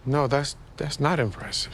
No, that's not impressive.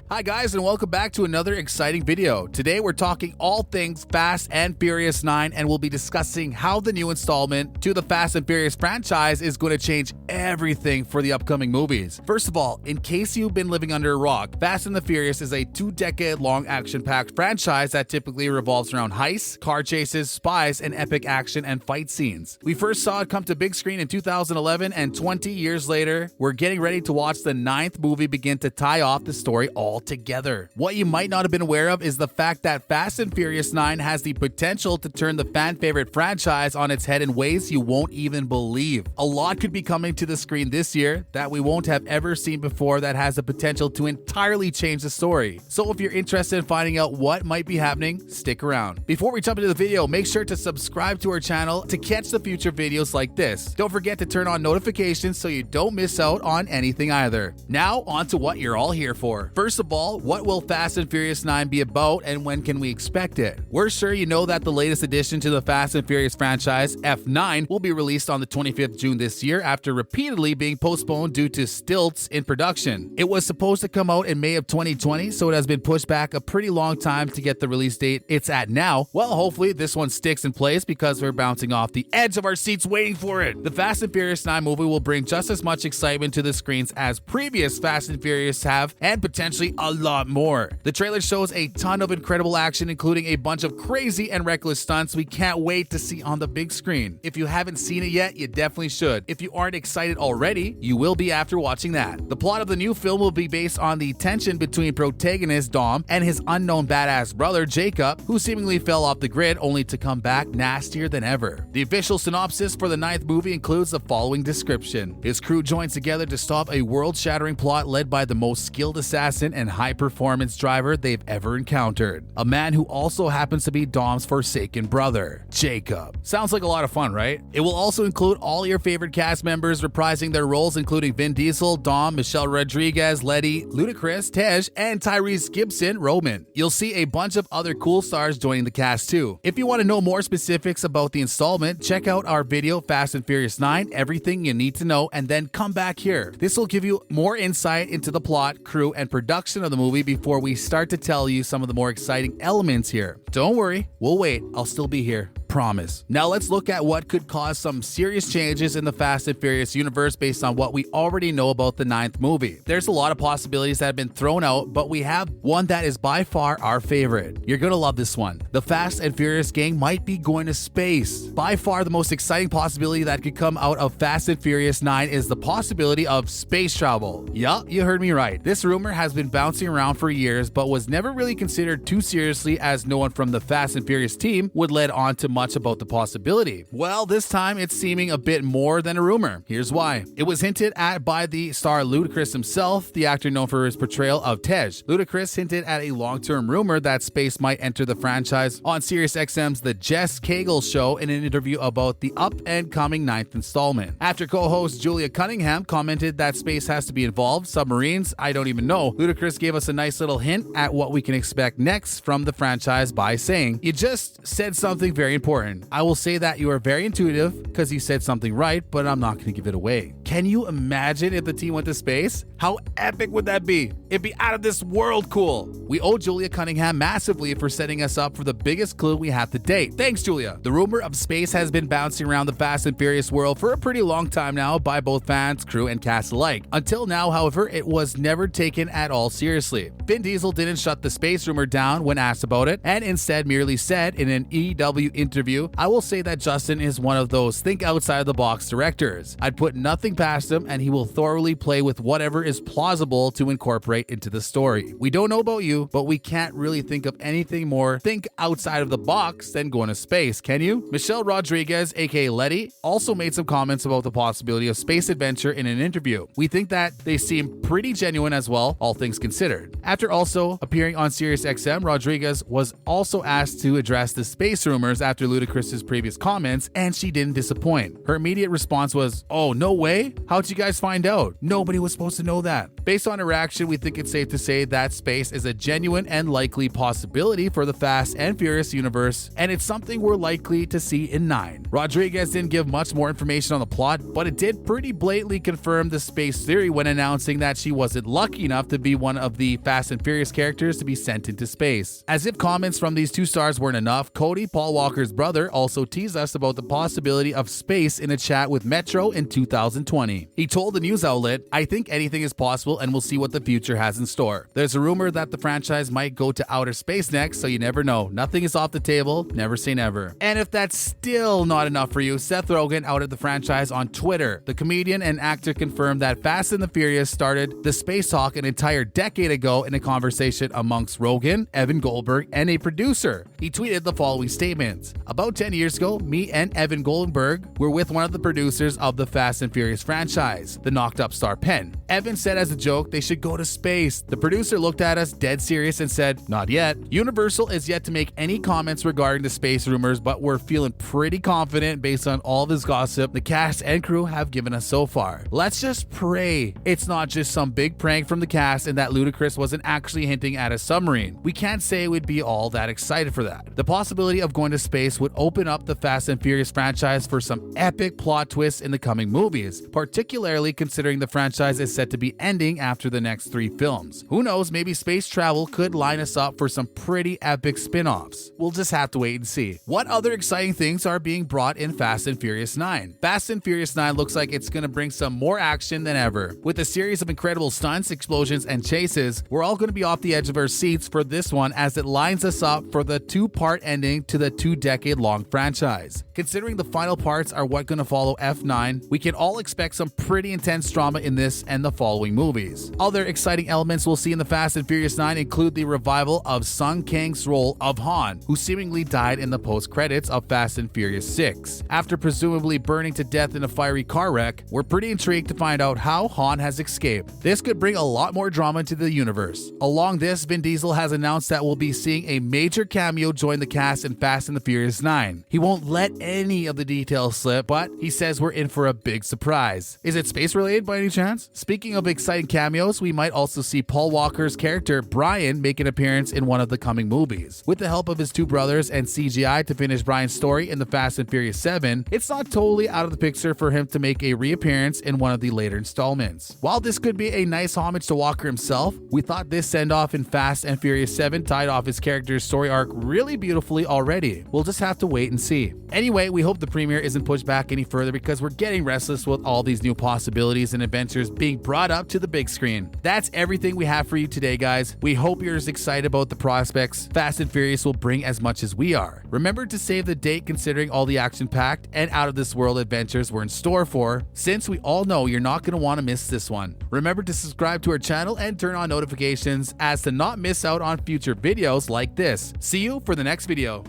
Hi guys, and welcome back to another exciting video. Today we're talking all things Fast and Furious 9, and we'll be discussing how the new installment to the Fast and Furious franchise is going to change everything for the upcoming movies. First of all, in case you've been living under a rock, Fast and the Furious is a 2-decade-long action-packed franchise that typically revolves around heists, car chases, spies, and epic action and fight scenes. We first saw it come to big screen in 2011, and 20 years later, we're getting ready to watch the 9th movie begin to tie off the story altogether. What you might not have been aware of is the fact that Fast and Furious 9 has the potential to turn the fan-favorite franchise on its head in ways you won't even believe. A lot could be coming to the screen this year that we won't have ever seen before that has the potential to entirely change the story. So if you're interested in finding out what might be happening, stick around. Before we jump into the video, make sure to subscribe to our channel to catch the future videos like this. Don't forget to turn on notifications so you don't miss out on anything either. Now, on to what you're all here for. First of all, what will Fast and Furious 9 be about, and when can we expect it? We're sure you know that the latest addition to the Fast and Furious franchise, F9, will be released on the 25th June this year after repeatedly being postponed due to stilts in production. It was supposed to come out in May of 2020, so it has been pushed back a pretty long time to get the release date it's at now. Well, hopefully this one sticks in place because we're bouncing off the edge of our seats waiting for it. The Fast and Furious 9 movie will bring just as much excitement to the screens as previous Fast and Furious have, and potentially a lot more. The trailer shows a ton of incredible action, including a bunch of crazy and reckless stunts we can't wait to see on the big screen. If you haven't seen it yet, you definitely should. If you aren't excited already, you will be after watching that. The plot of the new film will be based on the tension between protagonist Dom and his unknown badass brother Jacob, who seemingly fell off the grid only to come back nastier than ever. The official synopsis for the 9th movie includes the following description. His crew joins together to stop a world-shattering plot led by the most skilled assassin and high-performance driver they've ever encountered. A man who also happens to be Dom's forsaken brother, Jacob. Sounds like a lot of fun, right? It will also include all your favorite cast members reprising their roles, including Vin Diesel, Dom, Michelle Rodriguez, Letty, Ludacris, Tej, and Tyrese Gibson, Roman. You'll see a bunch of other cool stars joining the cast too. If you want to know more specifics about the installment, check out our video Fast and Furious 9, Everything You Need to Know, and then come back here. This will give you more insight into the plot, crew, and production of the movie before we start to tell you some of the more exciting elements here. Don't worry, we'll wait. I'll still be here. Promise. Now let's look at what could cause some serious changes in the Fast and Furious universe based on what we already know about the 9th movie. There's a lot of possibilities that have been thrown out, but we have one that is by far our favorite. You're gonna love this one. The Fast and Furious gang might be going to space. By far the most exciting possibility that could come out of Fast and Furious 9 is the possibility of space travel. Yup, you heard me right. This rumor has been bouncing around for years, but was never really considered too seriously, as no one from the Fast and Furious team would let on to much about the possibility. Well, this time it's seeming a bit more than a rumor. Here's why. It was hinted at by the star Ludacris himself, the actor known for his portrayal of Tej. Ludacris hinted at a long-term rumor that space might enter the franchise on SiriusXM's The Jess Cagle Show in an interview about the up-and-coming 9th installment. After co-host Julia Cunningham commented that space has to be involved, submarines, I don't even know, Ludacris gave us a nice little hint at what we can expect next from the franchise by saying, "You just said something very important. I will say that you are very intuitive because you said something right, but I'm not going to give it away." Can you imagine if the team went to space? How epic would that be? It'd be out of this world cool. We owe Julia Cunningham massively for setting us up for the biggest clue we have to date. Thanks, Julia. The rumor of space has been bouncing around the Fast and Furious world for a pretty long time now by both fans, crew, and cast alike. Until now, however, it was never taken at all seriously. Vin Diesel didn't shut the space rumor down when asked about it, and instead merely said in an EW interview, "I will say that Justin is one of those think outside the box directors. I'd put nothing past him, and he will thoroughly play with whatever is plausible to incorporate into the story. We don't know about you, but we can't really think of anything more think outside of the box than going to space, can you?" Michelle Rodriguez, aka Letty, also made some comments about the possibility of space adventure in an interview. We think that they seem pretty genuine as well, all things considered. After also appearing on SiriusXM, Rodriguez was also asked to address the space rumors after after Ludacris's previous comments, and she didn't disappoint. Her immediate response was, "Oh, no way? How'd you guys find out? Nobody was supposed to know that." Based on her reaction, we think it's safe to say that space is a genuine and likely possibility for the Fast and Furious universe, and it's something we're likely to see in 9. Rodriguez didn't give much more information on the plot, but it did pretty blatantly confirm the space theory when announcing that she wasn't lucky enough to be one of the Fast and Furious characters to be sent into space. As if comments from these two stars weren't enough, Cody, Paul Walker's brother, also teased us about the possibility of space in a chat with Metro in 2020. He told the news outlet, "I think anything is possible and we'll see what the future has in store. There's a rumor that the franchise might go to outer space next, so you never know. Nothing is off the table, never say never." And if that's still not enough for you, Seth Rogen outed the franchise on Twitter. The comedian and actor confirmed that Fast and the Furious started the space talk an entire decade ago in a conversation amongst Rogen, Evan Goldberg, and a producer. He tweeted the following statements: "About 10 years ago, me and Evan Goldberg were with one of the producers of the Fast and Furious franchise, the knocked up star Penn. Evan said as a joke they should go to space. The producer looked at us dead serious and said, 'Not yet.' Universal is yet to make any comments regarding the space rumors, but we're feeling pretty confident based on all this gossip the cast and crew have given us so far. Let's just pray it's not just some big prank from the cast and that Ludacris wasn't actually hinting at a submarine. We can't say we'd be all that excited for that." The possibility of going to space would open up the Fast and Furious franchise for some epic plot twists in the coming movies, particularly considering the franchise is set to be ending after the next 3 films. Who knows, maybe space travel could line us up for some pretty epic spin-offs. We'll just have to wait and see. What other exciting things are being brought in Fast and Furious 9? Fast and Furious 9 looks like it's going to bring some more action than ever. With a series of incredible stunts, explosions, and chases, we're all going to be off the edge of our seats for this one as it lines us up for the 2-part ending to the 2-decade-long franchise. Considering the final parts are what going to follow F9, we can all expect some pretty intense drama in this and the following movies. Other exciting elements we'll see in the Fast and Furious 9 include the revival of Sung Kang's role of Han, who seemingly died in the post-credits of Fast and Furious 6. After presumably burning to death in a fiery car wreck, we're pretty intrigued to find out how Han has escaped. This could bring a lot more drama to the universe. Along this, Vin Diesel has announced that we'll be seeing a major cameo join the cast in Fast and the Furious 9. He won't let any of the details slip, but he says we're in for a big surprise. Is it space related by any chance? Speaking of exciting cameos, we might also see Paul Walker's character Brian make an appearance in one of the coming movies. With the help of his 2 brothers and CGI to finish Brian's story in the Fast and Furious 7, it's not totally out of the picture for him to make a reappearance in one of the later installments. While this could be a nice homage to Walker himself, we thought this send-off in Fast and Furious 7 tied off his character's story arc really beautifully already. We'll just have to wait and see. Anyway, we hope the premiere isn't pushed back any further because we're getting restless with all these new possibilities and adventures being brought up to the big screen. That's everything we have for you today, guys. We hope you're as excited about the prospects Fast and Furious will bring as much as we are. Remember to save the date considering all the action-packed and out-of-this-world adventures we're in store for, since we all know you're not going to want to miss this one. Remember to subscribe to our channel and turn on notifications as to not miss out on future videos like this. See you for the next video.